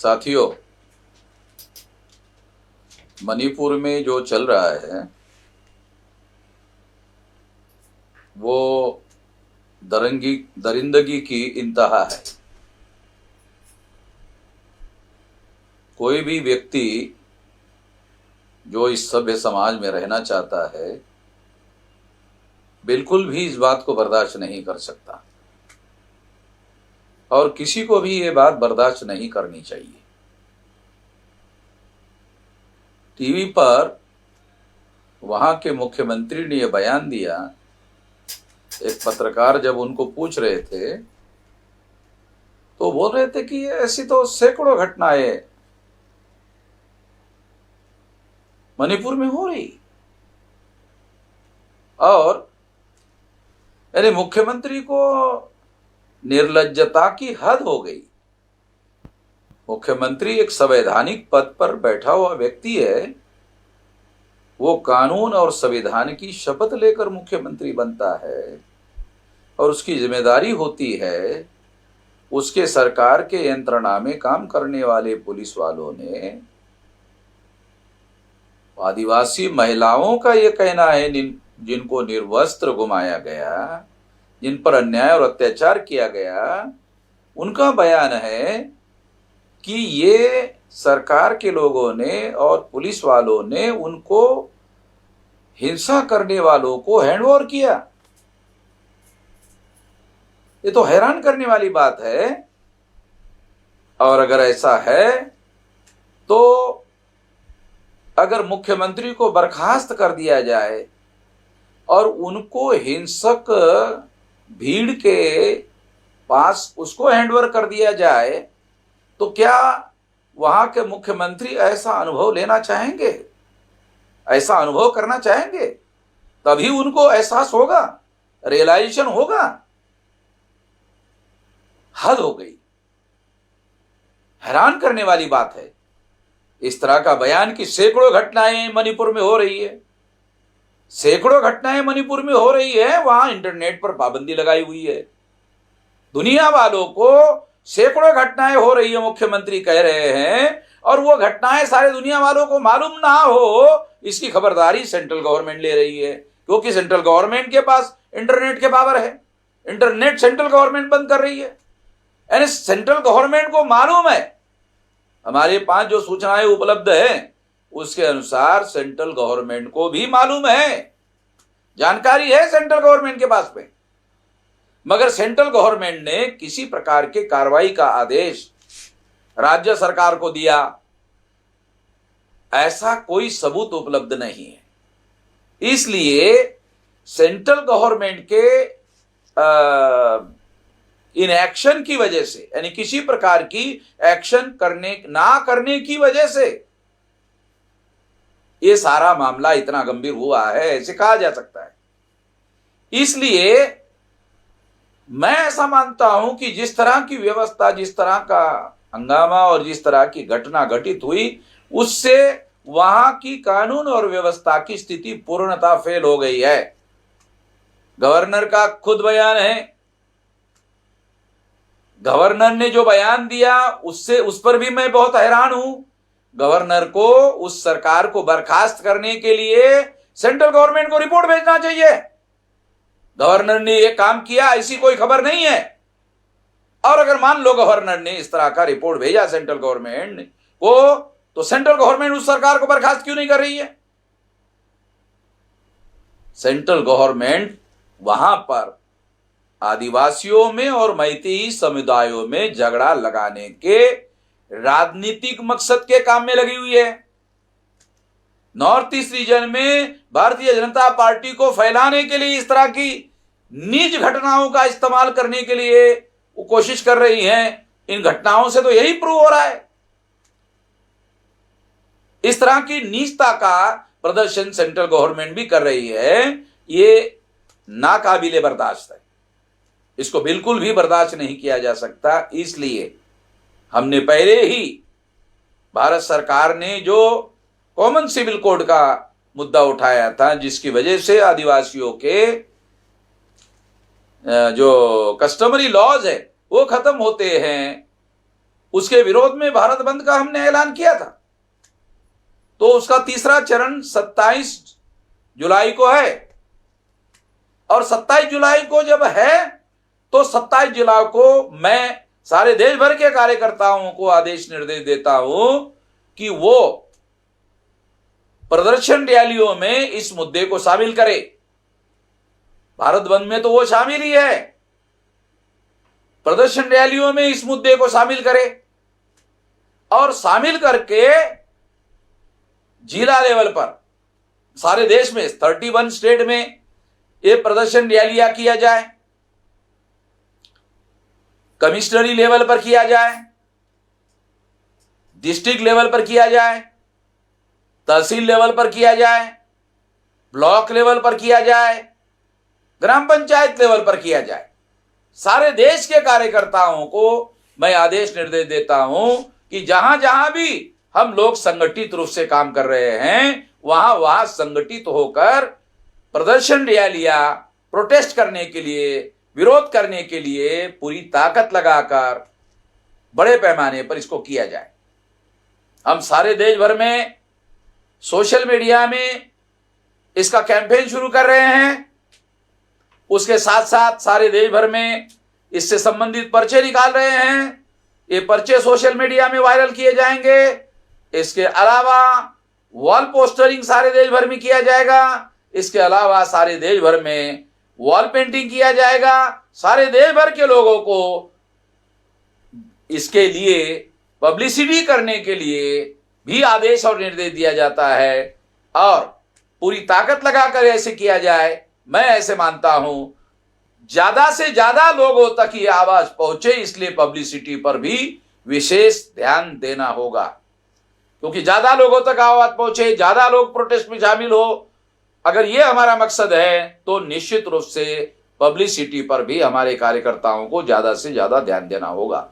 साथियों, मणिपुर में जो चल रहा है वो दरिंदगी की इंतहा है। कोई भी व्यक्ति जो इस सभ्य समाज में रहना चाहता है बिल्कुल भी इस बात को बर्दाश्त नहीं कर सकता और किसी को भी ये बात बर्दाश्त नहीं करनी चाहिए। टीवी पर वहां के मुख्यमंत्री ने यह बयान दिया। एक पत्रकार जब उनको पूछ रहे थे तो बोल रहे थे कि ऐसी तो सैकड़ों घटनाएं मणिपुर में हो रही और यानी मुख्यमंत्री को निर्लज्जता की हद हो गई। मुख्यमंत्री एक संवैधानिक पद पर बैठा हुआ व्यक्ति है, वो कानून और संविधान की शपथ लेकर मुख्यमंत्री बनता है और उसकी जिम्मेदारी होती है उसके सरकार के यंत्रणा में काम करने वाले पुलिस वालों ने आदिवासी महिलाओं का ये कहना है जिनको निर्वस्त्र घुमाया गया, जिन पर अन्याय और अत्याचार किया गया, उनका बयान है कि ये सरकार के लोगों ने और पुलिस वालों ने उनको हिंसा करने वालों को हैंडओवर किया। ये तो हैरान करने वाली बात है। और अगर ऐसा है तो अगर मुख्यमंत्री को बर्खास्त कर दिया जाए और उनको हिंसक भीड़ के पास उसको हैंडओवर कर दिया जाए तो क्या वहां के मुख्यमंत्री ऐसा अनुभव लेना चाहेंगे? ऐसा अनुभव करना चाहेंगे? तभी उनको एहसास होगा, रियलाइजेशन होगा। हद हो गई, हैरान करने वाली बात है। इस तरह का बयान की सैकड़ों घटनाएं मणिपुर में हो रही है, सैकड़ों घटनाएं मणिपुर में हो रही है। वहां इंटरनेट पर पाबंदी लगाई हुई है। दुनिया वालों को सैकड़ों घटनाएं हो रही है, मुख्यमंत्री कह रहे हैं, और वो घटनाएं सारे दुनिया वालों को मालूम ना हो इसकी खबरदारी सेंट्रल गवर्नमेंट ले रही है, क्योंकि सेंट्रल गवर्नमेंट के पास इंटरनेट के पावर है। इंटरनेट सेंट्रल गवर्नमेंट बंद कर रही है। यानी सेंट्रल गवर्नमेंट को मालूम है, हमारे पास जो सूचनाएं उपलब्ध है उसके अनुसार सेंट्रल गवर्नमेंट को भी मालूम है, जानकारी है सेंट्रल गवर्नमेंट के पास में। मगर सेंट्रल गवर्नमेंट ने किसी प्रकार के कार्रवाई का आदेश राज्य सरकार को दिया, ऐसा कोई सबूत उपलब्ध नहीं है। इसलिए सेंट्रल गवर्नमेंट के इनएक्शन की वजह से, यानी किसी प्रकार की एक्शन ना करने की वजह से ये सारा मामला इतना गंभीर हुआ है, ऐसे कहा जा सकता है। इसलिए मैं ऐसा मानता हूं कि जिस तरह की व्यवस्था, जिस तरह का हंगामा और जिस तरह की घटना घटित हुई, उससे वहां की कानून और व्यवस्था की स्थिति पूर्णतः फेल हो गई है। गवर्नर का खुद बयान है, गवर्नर ने जो बयान दिया उससे उस पर भी मैं बहुत हैरान हूं। गवर्नर को उस सरकार को बर्खास्त करने के लिए सेंट्रल गवर्नमेंट को रिपोर्ट भेजना चाहिए। गवर्नर ने यह काम किया ऐसी कोई खबर नहीं है। और अगर मान लो गवर्नर ने इस तरह का रिपोर्ट भेजा सेंट्रल गवर्नमेंट को, तो सेंट्रल गवर्नमेंट उस सरकार को बर्खास्त क्यों नहीं कर रही है? सेंट्रल गवर्नमेंट वहां पर आदिवासियों में और मैतेई समुदायों में झगड़ा लगाने के राजनीतिक मकसद के काम में लगी हुई है। नॉर्थ ईस्ट रीजन में भारतीय जनता पार्टी को फैलाने के लिए इस तरह की नीच घटनाओं का इस्तेमाल करने के लिए वो कोशिश कर रही हैं। इन घटनाओं से तो यही प्रूव हो रहा है। इस तरह की नीचता का प्रदर्शन सेंट्रल गवर्नमेंट भी कर रही है। ये नाकाबिले बर्दाश्त है, इसको बिल्कुल भी बर्दाश्त नहीं किया जा सकता। इसलिए हमने पहले ही भारत सरकार ने जो कॉमन सिविल कोड का मुद्दा उठाया था, जिसकी वजह से आदिवासियों के जो कस्टमरी लॉज है वो खत्म होते हैं, उसके विरोध में भारत बंद का हमने ऐलान किया था। तो उसका तीसरा चरण 27 जुलाई को है, और 27 जुलाई को जब है तो 27 जुलाई को मैं सारे देश भर के कार्यकर्ताओं को आदेश निर्देश देता हूं कि वो प्रदर्शन रैलियों में इस मुद्दे को शामिल करे। भारत बंद में तो वो शामिल ही है, प्रदर्शन रैलियों में इस मुद्दे को शामिल करे, और शामिल करके जिला लेवल पर सारे देश में 31 स्टेट में ये प्रदर्शन रैलियां किया जाए, कमिश्नरी लेवल पर किया जाए, डिस्ट्रिक्ट लेवल पर किया जाए, तहसील लेवल पर किया जाए, ब्लॉक लेवल पर किया जाए, ग्राम पंचायत लेवल पर किया जाए। सारे देश के कार्यकर्ताओं को मैं आदेश निर्देश देता हूं कि जहां जहां भी हम लोग संगठित रूप से काम कर रहे हैं वहां वहां संगठित होकर प्रदर्शन रैलियां प्रोटेस्ट करने के लिए, विरोध करने के लिए पूरी ताकत लगाकर बड़े पैमाने पर इसको किया जाए। हम सारे देश भर में सोशल मीडिया में इसका कैंपेन शुरू कर रहे हैं, उसके साथ साथ सारे देश भर में इससे संबंधित पर्चे निकाल रहे हैं। ये पर्चे सोशल मीडिया में वायरल किए जाएंगे। इसके अलावा वॉल पोस्टरिंग सारे देश भर में किया जाएगा। इसके अलावा सारे देश भर में वॉल पेंटिंग किया जाएगा। सारे देश भर के लोगों को इसके लिए पब्लिसिटी करने के लिए भी आदेश और निर्देश दिया जाता है, और पूरी ताकत लगाकर ऐसे किया जाए। मैं ऐसे मानता हूं ज्यादा से ज्यादा लोगों तक ये आवाज पहुंचे, इसलिए पब्लिसिटी पर भी विशेष ध्यान देना होगा, क्योंकि ज्यादा लोगों तक आवाज पहुंचे, ज्यादा लोग प्रोटेस्ट में शामिल हो। अगर ये हमारा मकसद है तो निश्चित रूप से पब्लिसिटी पर भी हमारे कार्यकर्ताओं को ज्यादा से ज्यादा ध्यान देना होगा।